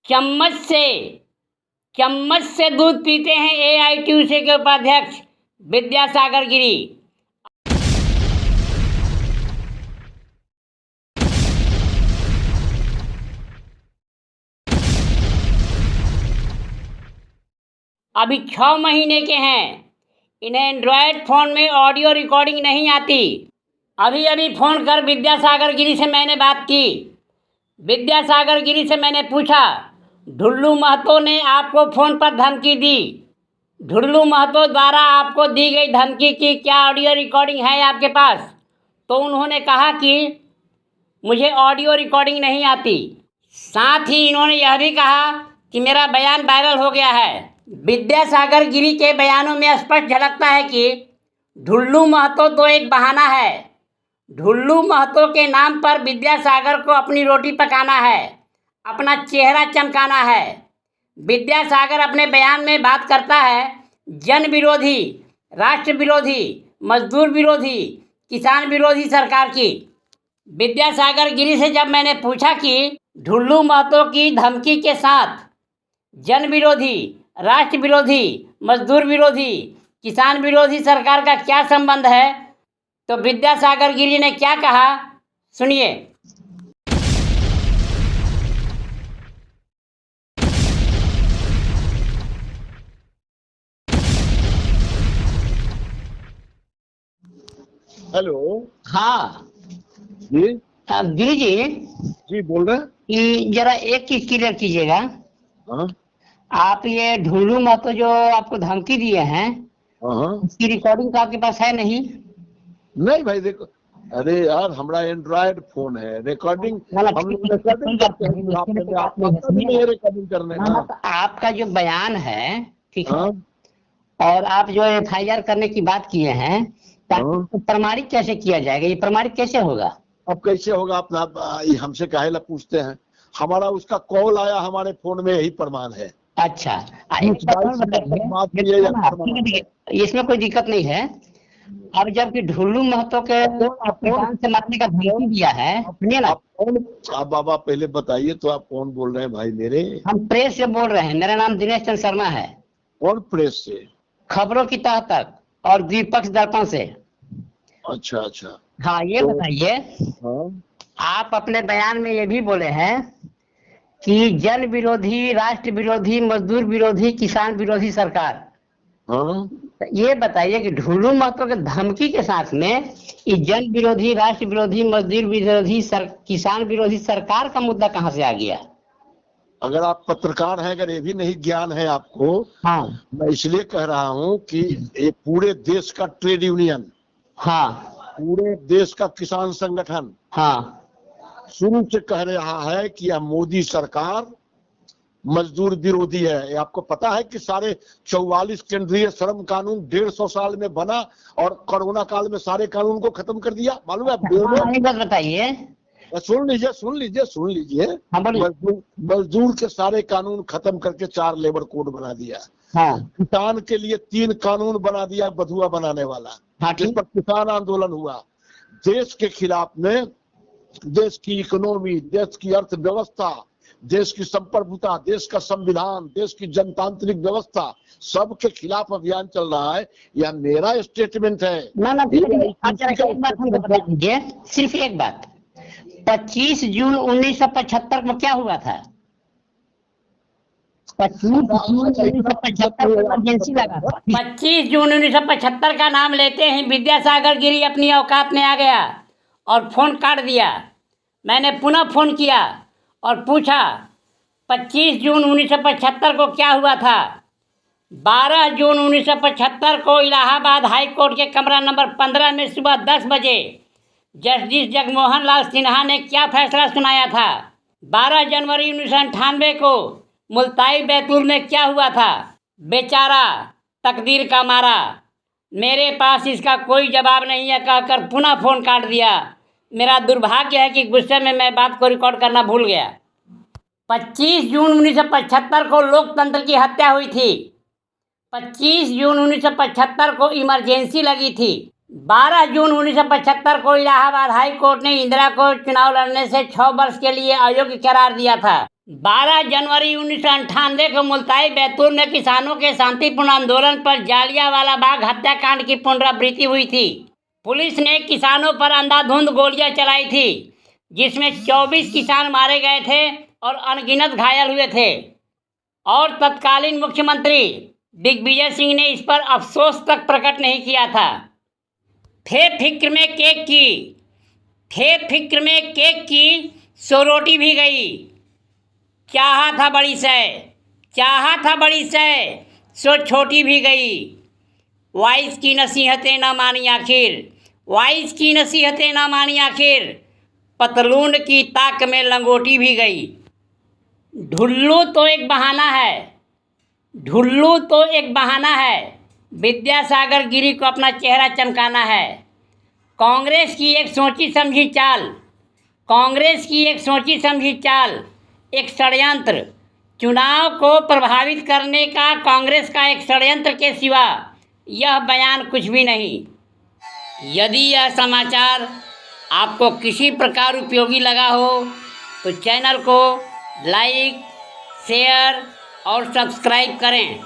चम्मच से दूध पीते हैं एआईटीयूसी के उपाध्यक्ष विद्यासागर गिरी। अभी 6 महीने के हैं, इन्हें एंड्रॉयड फ़ोन में ऑडियो रिकॉर्डिंग नहीं आती। अभी फ़ोन कर विद्यासागर गिरी से मैंने बात की। विद्यासागर गिरी से मैंने पूछा, ढुल्लू महतो ने आपको फ़ोन पर धमकी दी, ढुल्लू महतो द्वारा आपको दी गई धमकी की क्या ऑडियो रिकॉर्डिंग है आपके पास? तो उन्होंने कहा कि मुझे ऑडियो रिकॉर्डिंग नहीं आती। साथ ही इन्होंने यह भी कहा कि मेरा बयान वायरल हो गया है। विद्यासागर गिरी के बयानों में स्पष्ट झलकता है कि ढुल्लू महतो तो एक बहाना है। ढुल्लू महतो के नाम पर विद्यासागर को अपनी रोटी पकाना है, अपना चेहरा चमकाना है। विद्यासागर अपने बयान में बात करता है जन विरोधी, राष्ट्र विरोधी, मजदूर विरोधी, किसान विरोधी सरकार की। विद्यासागर गिरी से जब मैंने पूछा कि ढुल्लू महतो की धमकी के साथ जन विरोधी, राष्ट्र विरोधी, मजदूर विरोधी, किसान विरोधी सरकार का क्या संबंध है, तो विद्यासागर गिरी ने क्या कहा, सुनिए। हेलो। हाँ जी गिरी जी, जी बोल रहे हैं। कि जरा एक चीज क्लियर कीजिएगा। हाँ आप ये ढुल्लू महतो जो आपको धमकी दिए हैं, हाँ। उसकी रिकॉर्डिंग तो आपके पास है नहीं? नहीं भाई देखो, अरे यार हमारा एंड्रॉयड फोन है, रिकॉर्डिंग हम लोग रिकॉर्डिंग करते हैं। आपका भी नहीं है रिकॉर्डिंग करने का। तो आपका जो बयान है, ठीक है, हाँ और आप जो एफआईआर करने की बात किए हैं, तो प्रमाणित कैसे किया जाएगा? ये प्रमाणित कैसे होगा? अब कैसे होगा? अपना हमसे काहे ला पूछते हैं? हमारा उसका कॉल आया हमारे फोन में, यही प्रमाण है। अच्छा, इसमें कोई दिक्कत नहीं है। अब जबकि ढुल्लू महतो के जान से मारने का धमकी दिया है, आप बाबा पहले बताइए तो आप कौन बोल रहे हैं भाई मेरे? हम प्रेस से बोल रहे हैं, मेरा नाम दिनेश चंद्र शर्मा है। कौन प्रेस से? खबरों की तह तक और द्विपक्ष दर्पण से। अच्छा अच्छा। हाँ, ये बताइए, हाँ आप अपने बयान में ये भी बोले हैं कि जन विरोधी, राष्ट्र विरोधी, मजदूर विरोधी, किसान विरोधी सरकार। हाँ। तो ये बताइए कि ढुल्लू महतो के धमकी के साथ में ये जन विरोधी, राष्ट्र विरोधी, मजदूर विरोधी, किसान विरोधी सरकार का मुद्दा कहाँ से आ गया? अगर आप पत्रकार हैं, अगर ये भी नहीं ज्ञान है आपको, हाँ, मैं इसलिए कह रहा हूँ कि ये पूरे देश का ट्रेड यूनियन, हाँ, पूरे देश का किसान संगठन, हाँ, शुरू से कह रहा है कि यह मोदी सरकार मजदूर विरोधी है। ये आपको पता है कि सारे 44 केंद्रीय श्रम कानून 150 साल में बना और कोरोना काल में सारे कानून को खत्म कर दिया, मालूम है आपको? बताइए। सुन लीजिए। मजदूर के सारे कानून खत्म करके 4 लेबर कोड बना दिया। हाँ, किसान के लिए 3 कानून बना दिया, बधुआ बनाने वाला। हाँ, जिस पर किसान आंदोलन हुआ। देश के खिलाफ में देश की इकोनॉमी, देश की अर्थव्यवस्था, देश की संप्रभुता, देश का संविधान, देश की जनतांत्रिक व्यवस्था, सबके खिलाफ अभियान चल रहा है। यह मेरा स्टेटमेंट है। एक बात हमको बता दीजिए, सिर्फ एक बात। 25 जून 1975 में क्या हुआ था? 25 जून 1975 इमरजेंसी लगा था। 25 जून 1975 का नाम लेते ही विद्यासागर गिरी अपनी औकात में आ गया और फोन काट दिया। मैंने पुनः फोन किया और पूछा 25 जून 1975 को क्या हुआ था? 12 जून 1975 को इलाहाबाद हाई कोर्ट के कमरा नंबर 15 में सुबह 10 बजे जस्टिस जगमोहन लाल सिन्हा ने क्या फैसला सुनाया था? 12 जनवरी 1998 को मुल्ताई बैतूल में क्या हुआ था? बेचारा तकदीर का मारा, मेरे पास इसका कोई जवाब नहीं है कहकर पुनः फोन काट दिया। मेरा दुर्भाग्य है कि गुस्से में मैं बात को रिकॉर्ड करना भूल गया। 25 जून 1975 को लोकतंत्र की हत्या हुई थी। 25 जून 1975 को इमरजेंसी लगी थी। 12 जून 1975 को इलाहाबाद हाई कोर्ट ने इंदिरा को चुनाव लड़ने से 6 वर्ष के लिए अयोग्य करार दिया था। 12 जनवरी 1998 को मुल्ताई बैतूल में किसानों के शांतिपूर्ण आंदोलन पर जालियांवाला बाग हत्याकांड की पुनरावृत्ति हुई थी। पुलिस ने किसानों पर अंधाधुंध गोलियां चलाई थी, जिसमें 24 किसान मारे गए थे और अनगिनत घायल हुए थे। और तत्कालीन मुख्यमंत्री दिग्विजय सिंह ने इस पर अफसोस तक प्रकट नहीं किया था। थे फिक्र में केक की सो रोटी भी गई। चाहा था बड़ी सै सो छोटी भी गई। वाइस की नसीहतें न मानी आखिर पतलून की ताक में लंगोटी भी गई। ढुल्लू तो एक बहाना है, विद्यासागर गिरी को अपना चेहरा चमकाना है। कांग्रेस की एक सोची समझी चाल, एक षड्यंत्र, चुनाव को प्रभावित करने का कांग्रेस का एक षड्यंत्र के सिवा यह बयान कुछ भी नहीं। यदि यह समाचार आपको किसी प्रकार उपयोगी लगा हो तो चैनल को लाइक, शेयर और सब्सक्राइब करें।